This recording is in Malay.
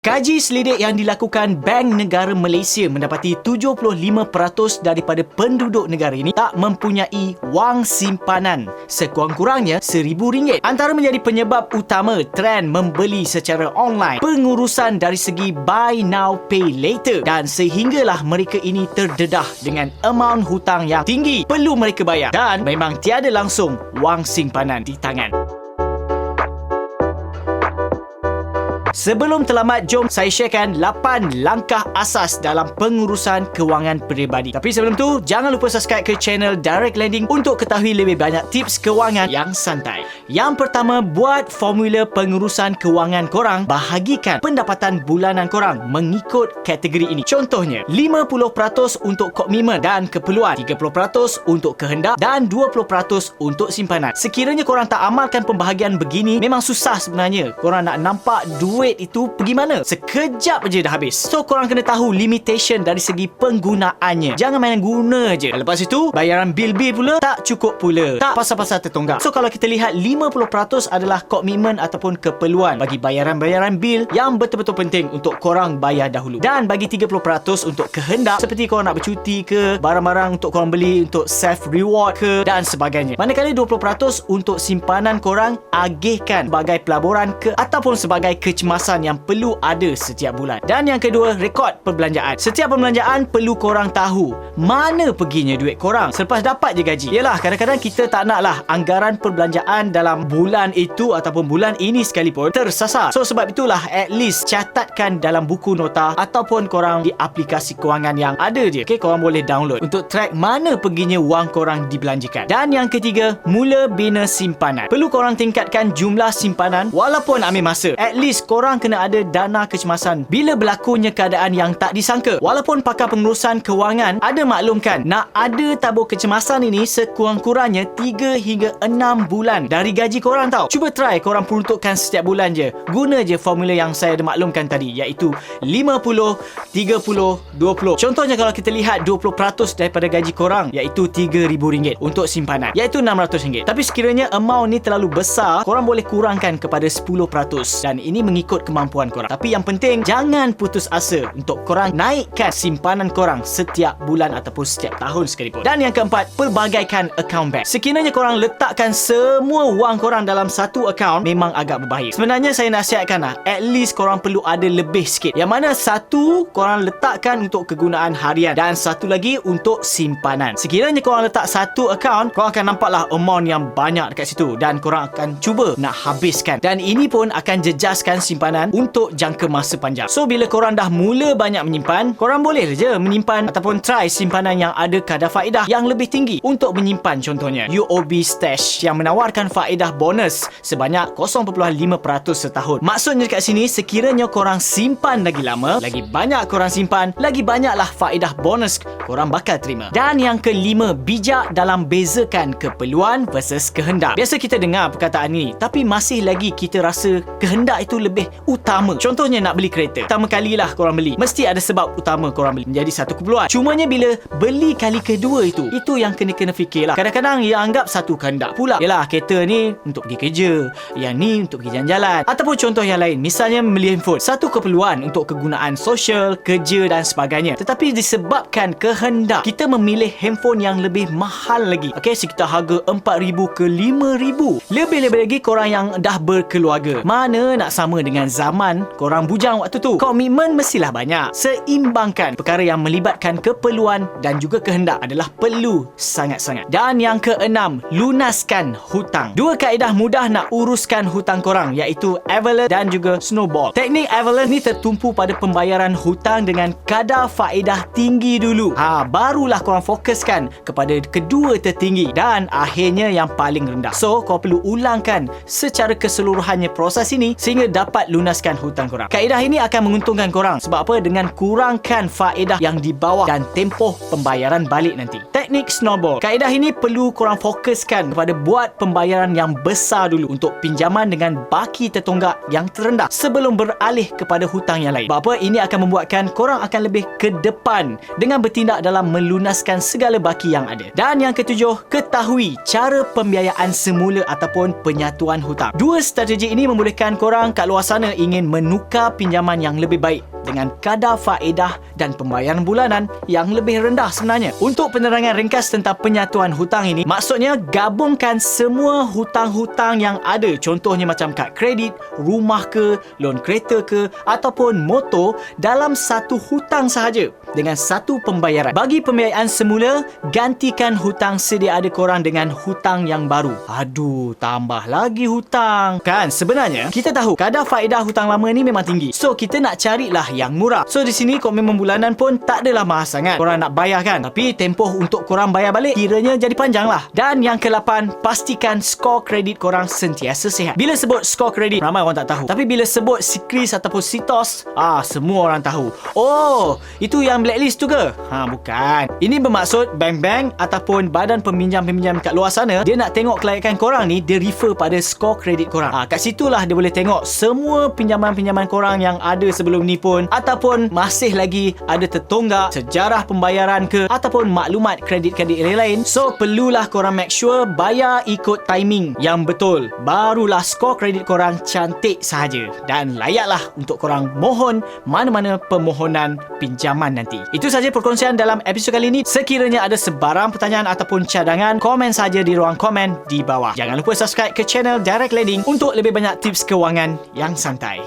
Kaji selidik yang dilakukan Bank Negara Malaysia mendapati 75% daripada penduduk negara ini tak mempunyai wang simpanan sekurang-kurangnya RM1,000. Antara menjadi penyebab utama trend membeli secara online, pengurusan dari segi buy now pay later, dan sehinggalah mereka ini terdedah dengan amaun hutang yang tinggi perlu mereka bayar dan memang tiada langsung wang simpanan di tangan. Sebelum terlambat, jom saya sharekan 8 langkah asas dalam pengurusan kewangan peribadi. Tapi sebelum tu, jangan lupa subscribe ke channel Direct Lending untuk ketahui lebih banyak tips kewangan yang santai. Yang pertama, buat formula pengurusan kewangan korang. Bahagikan pendapatan bulanan korang mengikut kategori ini. Contohnya, 50% untuk komitmen dan keperluan, 30% untuk kehendak dan 20% untuk simpanan. Sekiranya korang tak amalkan pembahagian begini, memang susah sebenarnya korang nak nampak duit itu pergi mana. Sekejap je dah habis. So korang kena tahu limitation dari segi penggunaannya. Jangan main guna je. Lepas itu bayaran bil-bil pula tak cukup pula. Tak pasal-pasal tertonggak. So kalau kita lihat 50% adalah komitmen ataupun keperluan bagi bayaran-bayaran bil yang betul-betul penting untuk korang bayar dahulu. Dan bagi 30% untuk kehendak, seperti korang nak bercuti ke, barang-barang untuk korang beli untuk self reward ke dan sebagainya. Manakala 20% untuk simpanan korang agihkan sebagai pelaburan ke ataupun sebagai kecemasan yang perlu ada setiap bulan. Dan yang kedua, rekod perbelanjaan. Setiap perbelanjaan perlu korang tahu mana perginya duit korang selepas dapat je gaji. Yelah, kadang-kadang kita tak naklah anggaran perbelanjaan dalam bulan itu ataupun bulan ini sekalipun tersasar. So sebab itulah at least catatkan dalam buku nota ataupun korang di aplikasi kewangan yang ada je. Okay, korang boleh download untuk track mana perginya wang korang dibelanjakan. Dan yang ketiga, mula bina simpanan. Perlu korang tingkatkan jumlah simpanan walaupun ambil masa. At least korang kena ada dana kecemasan bila berlakunya keadaan yang tak disangka. Walaupun pakar pengurusan kewangan ada maklumkan nak ada tabur kecemasan ini sekurang-kurangnya 3 hingga 6 bulan dari gaji korang tau. Cuba try korang peruntukkan setiap bulan je. Guna je formula yang saya ada maklumkan tadi, iaitu 50, 30, 20. Contohnya kalau kita lihat 20% daripada gaji korang iaitu RM3,000 untuk simpanan, iaitu RM600. Tapi sekiranya amount ni terlalu besar, korang boleh kurangkan kepada 10% dan ini mengikut kemampuan korang. Tapi yang penting, jangan putus asa untuk korang naikkan simpanan korang setiap bulan ataupun setiap tahun sekalipun. Dan yang keempat, pelbagaikan akaun bank. Sekiranya korang letakkan semua wang korang dalam satu akaun, memang agak berbahaya. Sebenarnya saya nasihatkan at least korang perlu ada lebih sikit. Yang mana satu korang letakkan untuk kegunaan harian dan satu lagi untuk simpanan. Sekiranya korang letak satu akaun, korang akan nampaklah amount yang banyak dekat situ dan korang akan cuba nak habiskan. Dan ini pun akan jejaskan simpanan untuk jangka masa panjang. So bila korang dah mula banyak menyimpan, korang boleh je menyimpan ataupun try simpanan yang ada kadar faedah yang lebih tinggi. Untuk menyimpan contohnya UOB Stash yang menawarkan faedah bonus sebanyak 0.5% setahun. Maksudnya kat sini, sekiranya korang simpan lagi lama, lagi banyak korang simpan, lagi banyaklah faedah bonus korang bakal terima. Dan yang kelima, bijak dalam bezakan keperluan versus kehendak. Biasa kita dengar perkataan ni, tapi masih lagi kita rasa kehendak itu lebih utama. Contohnya nak beli kereta, pertama kalilah korang beli, mesti ada sebab utama korang beli, menjadi satu keperluan. Cumanya bila beli kali kedua itu yang kena fikirlah. Kadang-kadang ia anggap satu kehendak pula. Yalah, kereta ni untuk pergi kerja, yang ni untuk pergi jalan-jalan. Ataupun contoh yang lain, misalnya membeli handphone, satu keperluan untuk kegunaan sosial, kerja dan sebagainya. Tetapi disebabkan kehendak, kita memilih handphone yang lebih mahal lagi. Okey, sekitar harga RM4,000 ke RM5,000. Lebih-lebih lagi korang yang dah berkeluarga. Mana nak sama dengan zaman korang bujang waktu tu. Komitmen mestilah banyak. Seimbangkan perkara yang melibatkan keperluan dan juga kehendak adalah perlu sangat-sangat. Dan yang keenam, lunaskan hutang. Dua kaedah mudah nak uruskan hutang korang, iaitu Avalanche dan juga Snowball. Teknik Avalanche ni tertumpu pada pembayaran hutang dengan kadar faedah tinggi dulu. Barulah korang fokuskan kepada kedua tertinggi dan akhirnya yang paling rendah. So korang perlu ulangkan secara keseluruhannya proses ini sehingga dapat lunaskan hutang korang. Kaedah ini akan menguntungkan korang. Sebab apa? Dengan kurangkan faedah yang di bawah dan tempoh pembayaran balik nanti. teknik snowball. Kaedah ini perlu korang fokuskan kepada buat pembayaran yang besar dulu untuk pinjaman dengan baki tertonggak yang terendah sebelum beralih kepada hutang yang lain. Sebab apa? Ini akan membuatkan korang akan lebih ke depan dengan bertindak dalam melunaskan segala baki yang ada. Dan yang ketujuh, ketahui cara pembiayaan semula ataupun penyatuan hutang. Dua strategi ini membolehkan korang kat luar sana ingin menukar pinjaman yang lebih baik dengan kadar faedah dan pembayaran bulanan yang lebih rendah sebenarnya. Untuk penerangan ringkas tentang penyatuan hutang ini, maksudnya gabungkan semua hutang-hutang yang ada, contohnya macam kad kredit, rumah ke, loan kereta ke, ataupun motor dalam satu hutang sahaja dengan satu pembayaran. Bagi pembiayaan semula, gantikan hutang sedia ada korang dengan hutang yang baru. Aduh, tambah lagi hutang. Kan sebenarnya kita tahu kadar faedah hutang lama ni memang tinggi. So kita nak carilah yang murah. So di sini komitmen bulanan pun tak adalah mahal sangat. Korang nak bayar kan, tapi tempoh untuk korang bayar balik kiranya jadi panjang lah. Dan yang ke-8, pastikan skor kredit korang sentiasa sihat. Bila sebut skor kredit, ramai orang tak tahu. Tapi bila sebut Sikris ataupun Sitos, semua orang tahu. Oh, itu yang blacklist tu ke? Bukan. Ini bermaksud bank-bank ataupun badan peminjam-peminjam kat luar sana, dia nak tengok kelayakan korang ni, dia refer pada skor kredit korang. Kat situlah dia boleh tengok semua pinjaman-pinjaman korang yang ada sebelum ni pun, ataupun masih lagi ada tertonggak, sejarah pembayaran ke, ataupun maklumat kredit-kredit lain-lain. So perlulah korang make sure bayar ikut timing yang betul, barulah skor kredit korang cantik sahaja dan layaklah untuk korang mohon mana-mana permohonan pinjaman nanti. Itu sahaja perkongsian dalam episod kali ini. Sekiranya ada sebarang pertanyaan ataupun cadangan, komen saja di ruang komen di bawah. Jangan lupa subscribe ke channel Direct Lending untuk lebih banyak tips kewangan yang santai.